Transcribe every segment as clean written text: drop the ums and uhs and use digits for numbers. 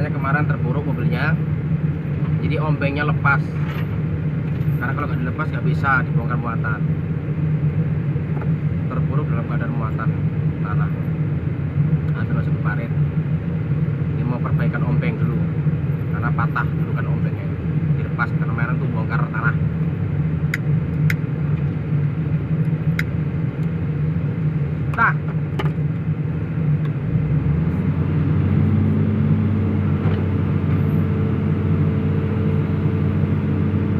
Makanya kemarin terburuk mobilnya, jadi ompengnya lepas. Karena kalau nggak dilepas nggak bisa dibongkar muatan. Terburuk dalam keadaan muatan tanah. Nah, terus masuk ke parit. Ini mau perbaikan ompeng dulu, karena patah dulu kan ompengnya. Dilepas karena kemarin tuh bongkar tanah. Nah,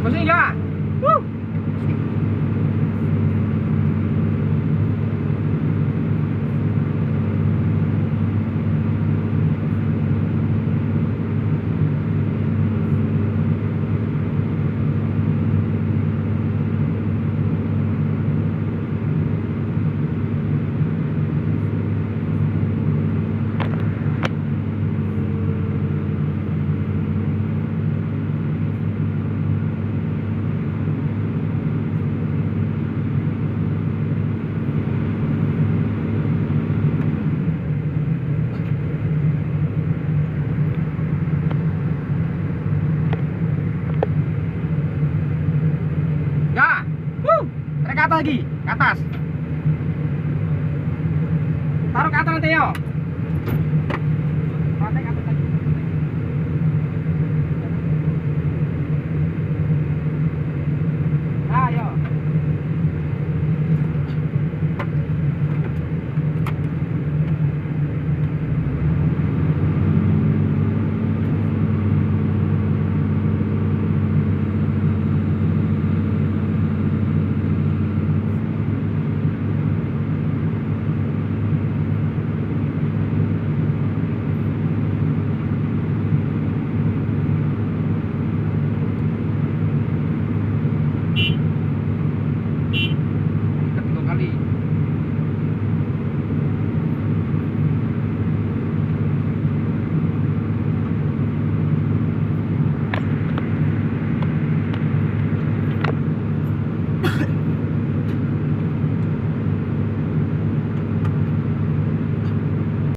pusing ya. Ya, tarik ke atas lagi, ke atas.